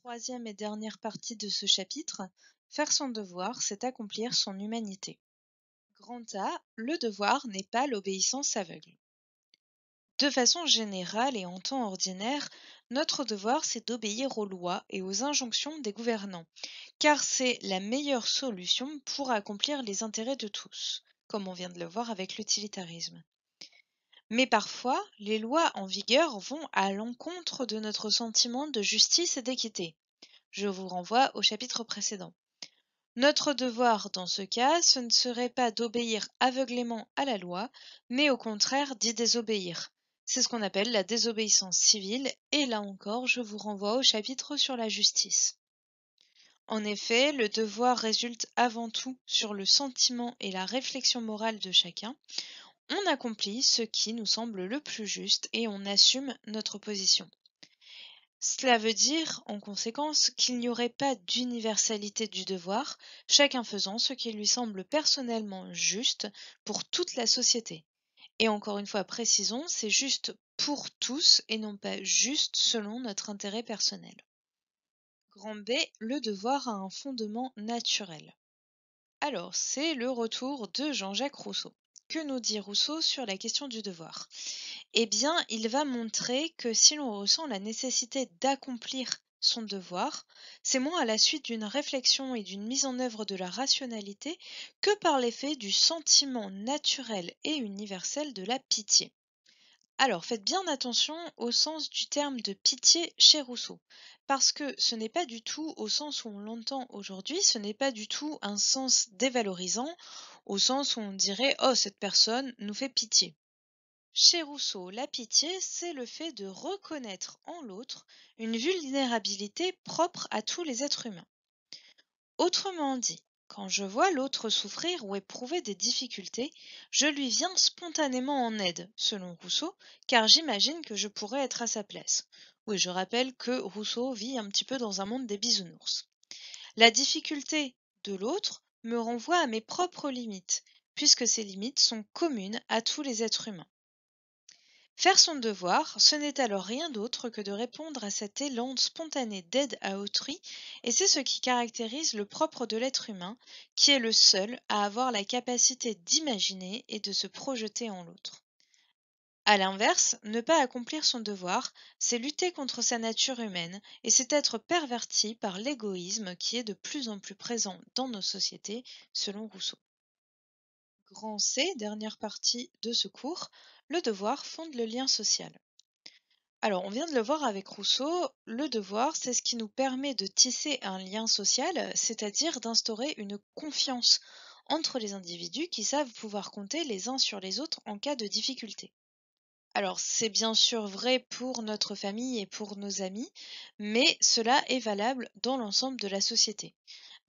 Troisième et dernière partie de ce chapitre, faire son devoir, c'est accomplir son humanité. Grand A, le devoir n'est pas l'obéissance aveugle. De façon générale et en temps ordinaire, notre devoir, c'est d'obéir aux lois et aux injonctions des gouvernants, car c'est la meilleure solution pour accomplir les intérêts de tous, comme on vient de le voir avec l'utilitarisme. Mais parfois, les lois en vigueur vont à l'encontre de notre sentiment de justice et d'équité. Je vous renvoie au chapitre précédent. Notre devoir dans ce cas, ce ne serait pas d'obéir aveuglément à la loi, mais au contraire d'y désobéir. C'est ce qu'on appelle la désobéissance civile, et là encore, je vous renvoie au chapitre sur la justice. En effet, le devoir résulte avant tout sur le sentiment et la réflexion morale de chacun. On accomplit ce qui nous semble le plus juste et on assume notre position. Cela veut dire, en conséquence, qu'il n'y aurait pas d'universalité du devoir, chacun faisant ce qui lui semble personnellement juste pour toute la société. Et encore une fois, précisons, c'est juste pour tous et non pas juste selon notre intérêt personnel. Grand B, le devoir a un fondement naturel. Alors, c'est le retour de Jean-Jacques Rousseau. Que nous dit Rousseau sur la question du devoir? Eh bien, il va montrer que si l'on ressent la nécessité d'accomplir son devoir, c'est moins à la suite d'une réflexion et d'une mise en œuvre de la rationalité que par l'effet du sentiment naturel et universel de la pitié. Alors, faites bien attention au sens du terme de pitié chez Rousseau, parce que ce n'est pas du tout au sens où on l'entend aujourd'hui, ce n'est pas du tout un sens dévalorisant, au sens où on dirait «Oh, cette personne nous fait pitié». Chez Rousseau, la pitié, c'est le fait de reconnaître en l'autre une vulnérabilité propre à tous les êtres humains. Autrement dit, quand je vois l'autre souffrir ou éprouver des difficultés, je lui viens spontanément en aide, selon Rousseau, car j'imagine que je pourrais être à sa place. Oui, je rappelle que Rousseau vit un petit peu dans un monde des bisounours. La difficulté de l'autre me renvoie à mes propres limites, puisque ces limites sont communes à tous les êtres humains. Faire son devoir, ce n'est alors rien d'autre que de répondre à cet élan spontané d'aide à autrui, et c'est ce qui caractérise le propre de l'être humain, qui est le seul à avoir la capacité d'imaginer et de se projeter en l'autre. À l'inverse, ne pas accomplir son devoir, c'est lutter contre sa nature humaine, et c'est être perverti par l'égoïsme qui est de plus en plus présent dans nos sociétés, selon Rousseau. Grand C, dernière partie de ce cours, le devoir fonde le lien social. Alors, on vient de le voir avec Rousseau, le devoir, c'est ce qui nous permet de tisser un lien social, c'est-à-dire d'instaurer une confiance entre les individus qui savent pouvoir compter les uns sur les autres en cas de difficulté. Alors, c'est bien sûr vrai pour notre famille et pour nos amis, mais cela est valable dans l'ensemble de la société.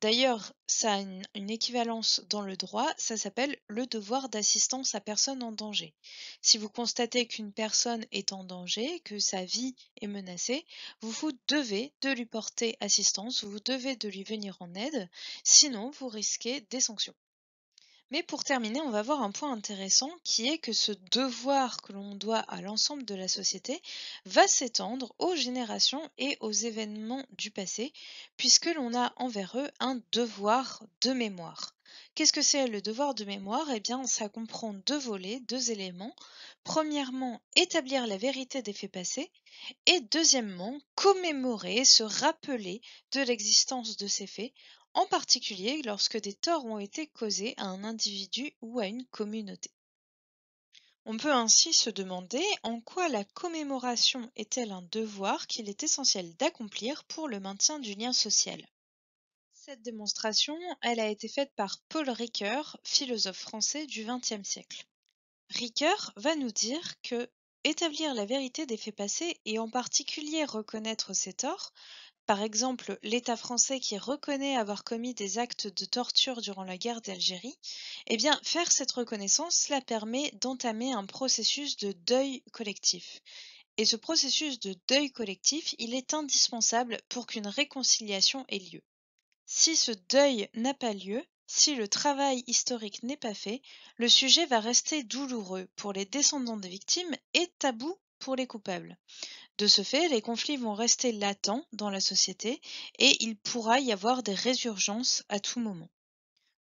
D'ailleurs, ça a une équivalence dans le droit, ça s'appelle le devoir d'assistance à personne en danger. Si vous constatez qu'une personne est en danger, que sa vie est menacée, vous devez de lui porter assistance, vous devez de lui venir en aide, sinon vous risquez des sanctions. Mais pour terminer, on va voir un point intéressant qui est que ce devoir que l'on doit à l'ensemble de la société va s'étendre aux générations et aux événements du passé, puisque l'on a envers eux un devoir de mémoire. Qu'est-ce que c'est le devoir de mémoire? Eh bien, ça comprend deux volets, deux éléments. Premièrement, établir la vérité des faits passés et deuxièmement, commémorer, se rappeler de l'existence de ces faits, en particulier lorsque des torts ont été causés à un individu ou à une communauté. On peut ainsi se demander en quoi la commémoration est-elle un devoir qu'il est essentiel d'accomplir pour le maintien du lien social. Cette démonstration, elle a été faite par Paul Ricoeur, philosophe français du XXe siècle. Ricoeur va nous dire que établir la vérité des faits passés et en particulier reconnaître ses torts, par exemple l'État français qui reconnaît avoir commis des actes de torture durant la guerre d'Algérie, eh bien faire cette reconnaissance, cela permet d'entamer un processus de deuil collectif. Et ce processus de deuil collectif, il est indispensable pour qu'une réconciliation ait lieu. Si ce deuil n'a pas lieu, si le travail historique n'est pas fait, le sujet va rester douloureux pour les descendants des victimes et tabou pour les coupables. De ce fait, les conflits vont rester latents dans la société et il pourra y avoir des résurgences à tout moment.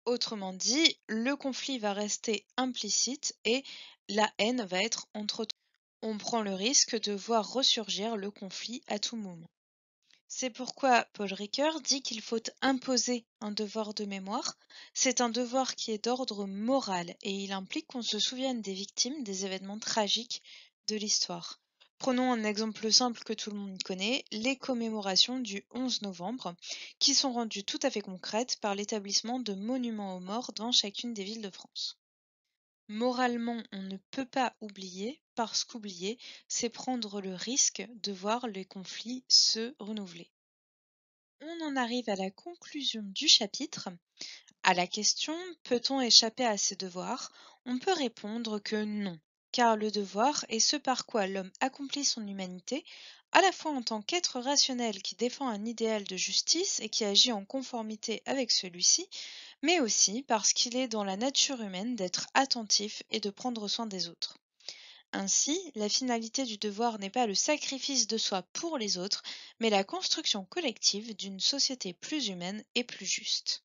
Autrement dit, le conflit va rester implicite et la haine va être entretenue. On prend le risque de voir ressurgir le conflit à tout moment. C'est pourquoi Paul Ricoeur dit qu'il faut imposer un devoir de mémoire. C'est un devoir qui est d'ordre moral et il implique qu'on se souvienne des victimes des événements tragiques de l'histoire. Prenons un exemple simple que tout le monde connaît, les commémorations du 11 novembre, qui sont rendues tout à fait concrètes par l'établissement de monuments aux morts dans chacune des villes de France. Moralement, on ne peut pas oublier, parce qu'oublier, c'est prendre le risque de voir les conflits se renouveler. On en arrive à la conclusion du chapitre. À la question «Peut-on échapper à ses devoirs?» on peut répondre que non, car le devoir est ce par quoi l'homme accomplit son humanité, à la fois en tant qu'être rationnel qui défend un idéal de justice et qui agit en conformité avec celui-ci, mais aussi parce qu'il est dans la nature humaine d'être attentif et de prendre soin des autres. Ainsi, la finalité du devoir n'est pas le sacrifice de soi pour les autres, mais la construction collective d'une société plus humaine et plus juste.